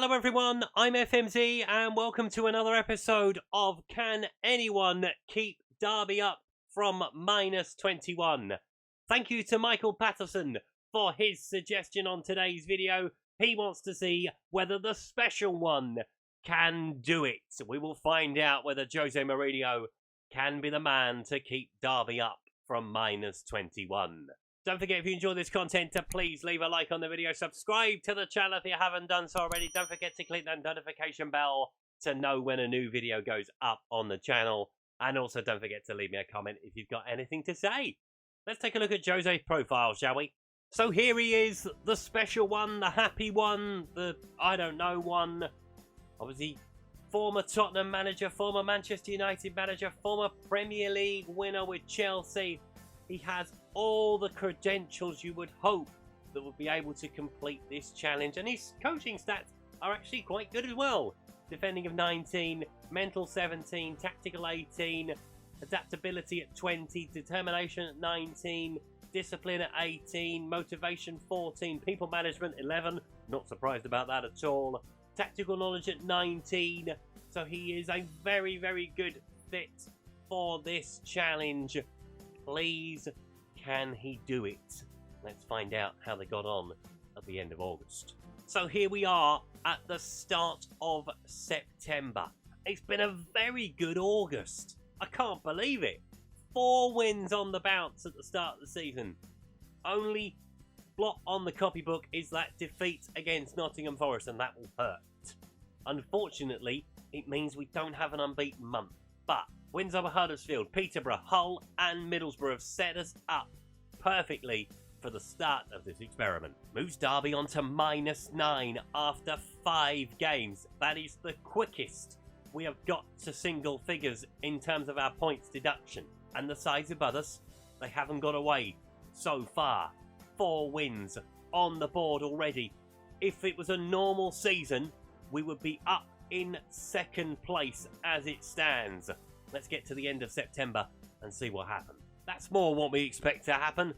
Hello everyone, I'm FMZ and welcome to another episode of Can Anyone Keep Derby Up from -21. Thank you to Michael Patterson for his suggestion on today's video. He wants to see whether the special one can do it. We will find out whether Jose Mourinho can be the man to keep Derby up from -21. Don't forget, if you enjoy this content, to please leave a like on the video. Subscribe to the channel if you haven't done so already. Don't forget to click that notification bell to know when a new video goes up on the channel. And also don't forget to leave me a comment if you've got anything to say. Let's take a look at Jose's profile, shall we? So here he is, the special one, the happy one, the I don't know one. Obviously, former Tottenham manager, former Manchester United manager, former Premier League winner with Chelsea. He has all the credentials you would hope that would be able to complete this challenge. And his coaching stats are actually quite good as well. Defending of 19, mental 17, tactical 18, adaptability at 20, determination at 19, discipline at 18, motivation 14, people management 11. Not surprised about that at all. Tactical knowledge at 19. So he is a very, very good fit for this challenge. Please, can he do it? Let's find out how they got on at the end of August. So here we are at the start of September. It's been a very good August. I can't believe it. 4 wins on the bounce at the start of the season. Only blot on the copybook is that defeat against Nottingham Forest, and that will hurt. Unfortunately, it means we don't have an unbeaten month. But wins over Huddersfield, Peterborough, Hull and Middlesbrough have set us up perfectly for the start of this experiment. Moves Derby on to -9 after 5 games. That is the quickest we have got to single figures in terms of our points deduction. And the sides above us, they haven't got away so far. 4 wins on the board already. If it was a normal season, we would be up in 2nd place as it stands. Let's get to the end of September and see what happens. That's more what we expect to happen.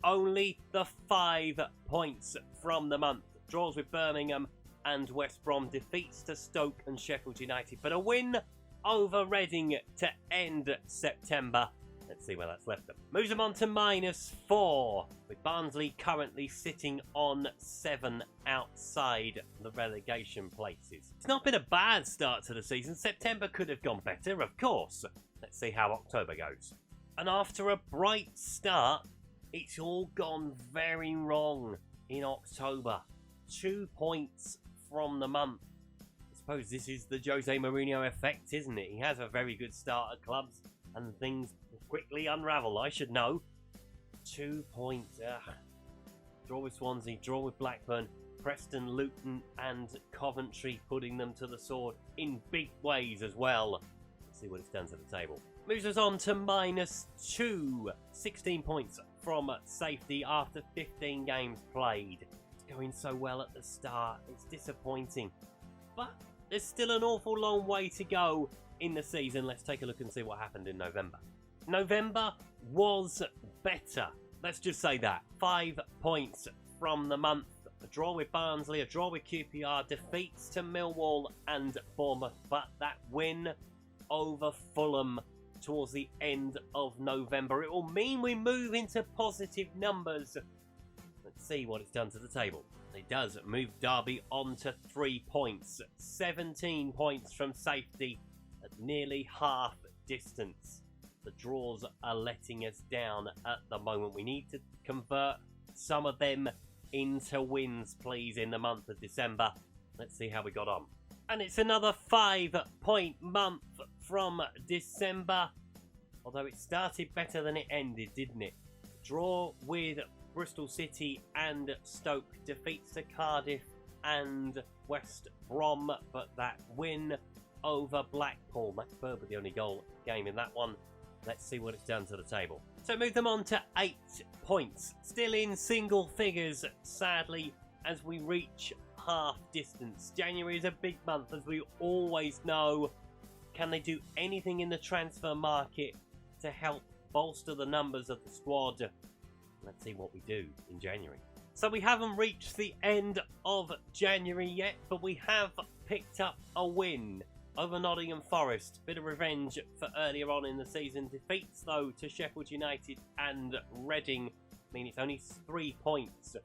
Only the 5 points from the month. Draws with Birmingham and West Brom. Defeats to Stoke and Sheffield United. But a win over Reading to end September. Let's see where that's left them. Moves them on to -4. With Barnsley currently sitting on 7 outside the relegation places. It's not been a bad start to the season. September could have gone better, of course. Let's see how October goes. And after a bright start, it's all gone very wrong in October. 2 points from the month. I suppose this is the Jose Mourinho effect, isn't it? He has a very good start at clubs and things quickly unravel. I should know. 2 points. Draw with Swansea, draw with Blackburn, Preston, Luton and Coventry, putting them to the sword in big ways as well. Let's see what it's done to the table. Moves us on to -2. 16 points from safety after 15 games played. It's going so well at the start. It's disappointing. But there's still an awful long way to go in the season. Let's take a look and see what happened in November. November was better. Let's just say that. 5 points from the month. A draw with Barnsley, a draw with QPR, defeats to Millwall and Bournemouth. But that win over Fulham towards the end of November, it will mean we move into positive numbers. Let's see what it's done to the table. It does move Derby on to 3 points. 17 points from safety at nearly half distance. The draws are letting us down at the moment. We need to convert some of them into wins, please, in the month of December. Let's see how we got on. And it's another 5-point month from December. Although it started better than it ended, didn't it? Draw with Bristol City and Stoke. Defeats to Cardiff and West Brom. But that win over Blackpool. Max Bird with the only goal game in that one. Let's see what it's done to the table. So move them on to 8 points. Still in single figures, sadly, as we reach half distance. January is a big month, as we always know. Can they do anything in the transfer market to help bolster the numbers of the squad? Let's see what we do in January. So we haven't reached the end of January yet, but we have picked up a win over Nottingham Forest. Bit of revenge for earlier on in the season. Defeats, though, to Sheffield United and Reading. I mean, it's only 3 points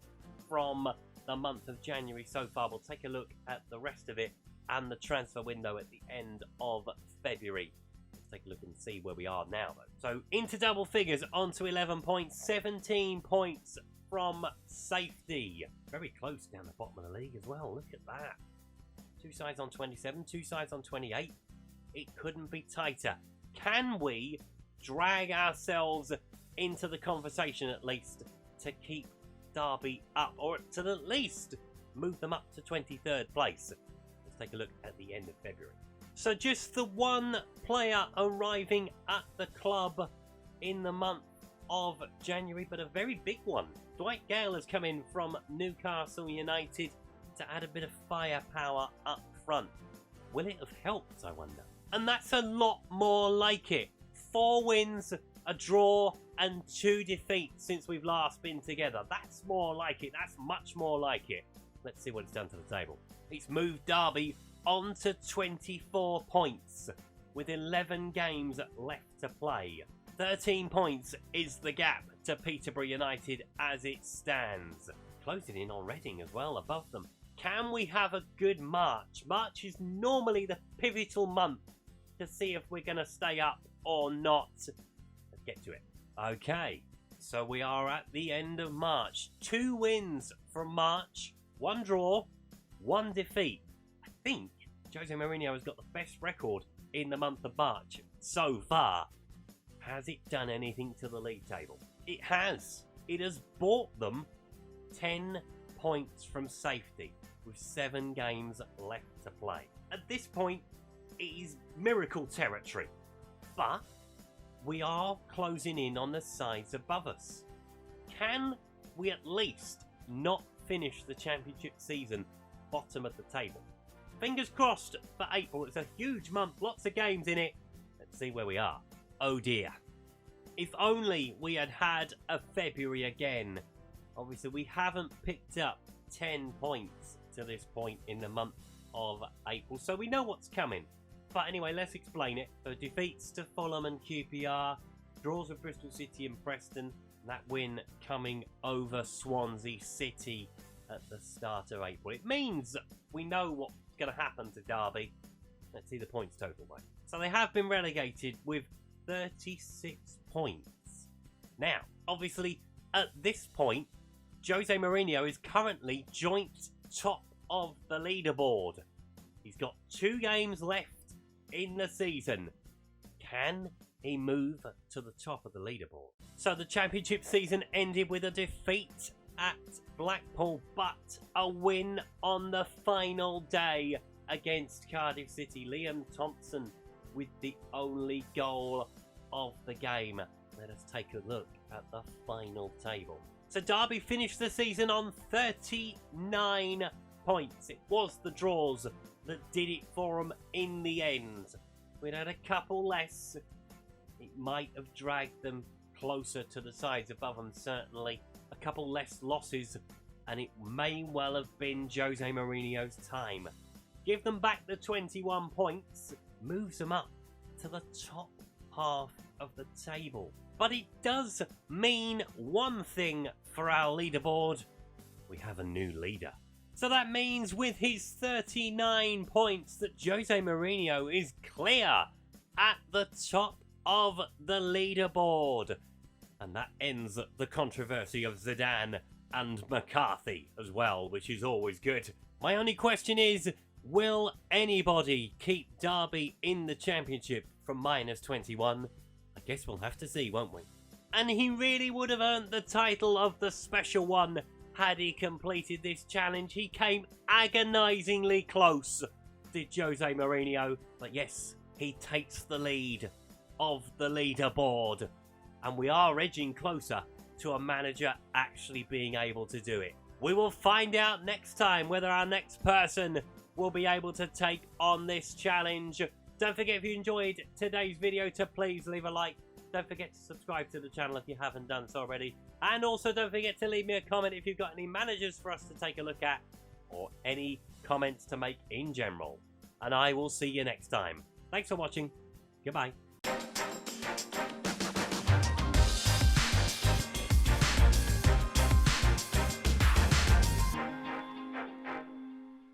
from the month of January so far. We'll take a look at the rest of it and the transfer window at the end of February. Let's take a look and see where we are now, though. So, into double figures, onto 11 points, 17 points from safety. Very close down the bottom of the league as well. Look at that. 2 sides on 27, 2 sides on 28. It couldn't be tighter. Can we drag ourselves into the conversation at least to keep Derby up, or to at least move them up to 23rd place? Let's take a look at the end of February. So just the one player arriving at the club in the month of January, but a very big one. Dwight Gale has come in from Newcastle United to add a bit of firepower up front. Will it have helped, I wonder? And that's a lot more like it. 4 wins, a draw, and 2 defeats since we've last been together. That's more like it. That's much more like it. Let's see what it's done to the table. It's moved Derby on to 24 points with 11 games left to play. 13 points is the gap to Peterborough United as it stands. Closing in on Reading as well, above them. Can we have a good March? March is normally the pivotal month to see if we're going to stay up or not. Let's get to it. Okay, so we are at the end of March. 2 wins from March, 1 draw, 1 defeat. I think Jose Mourinho has got the best record in the month of March so far. Has it done anything to the league table? It has. It has bought them 10 points from safety with 7 games left to play. At this point, it is miracle territory. But we are closing in on the sides above us. Can we at least not finish the championship season bottom of the table? Fingers crossed for April. It's a huge month, lots of games in it. Let's see where we are. Oh dear. If only we had had a February again. Obviously, we haven't picked up 10 points to this point in the month of April, so we know what's coming. But anyway, let's explain it. So defeats to Fulham and QPR, draws with Bristol City and Preston, that win coming over Swansea City at the start of April. It means we know what's going to happen to Derby. Let's see the points total, mate. So they have been relegated with 36 points. Now, obviously, at this point, Jose Mourinho is currently joint top of the leaderboard. He's got 2 games left in the season. Can he move to the top of the leaderboard? So the championship season ended with a defeat at Blackpool, but a win on the final day against Cardiff City. Liam Thompson with the only goal of the game. Let us take a look at the final table. So Derby finished the season on 39 points. It was the draws that did it for them in the end. We'd had a couple less. It might have dragged them closer to the sides above them, certainly. A couple less losses, and it may well have been Jose Mourinho's time. Give them back the 21 points, moves them up to the top half of the table. But it does mean one thing for our leaderboard. We have a new leader. So that means with his 39 points that Jose Mourinho is clear at the top of the leaderboard. And that ends the controversy of Zidane and McCarthy as well, which is always good. My only question is, will anybody keep Derby in the championship from -21? I guess we'll have to see, won't we? And he really would have earned the title of the special one had he completed this challenge. He came agonisingly close, did Jose Mourinho. But yes, he takes the lead of the leaderboard. And we are edging closer to a manager actually being able to do it. We will find out next time whether our next person will be able to take on this challenge. Don't forget, if you enjoyed today's video, to please leave a like Don't forget to subscribe to the channel if you haven't done so already. And also don't forget to leave me a comment if you've got any managers for us to take a look at, or any comments to make in general. And I will see you next time. Thanks for watching. Goodbye.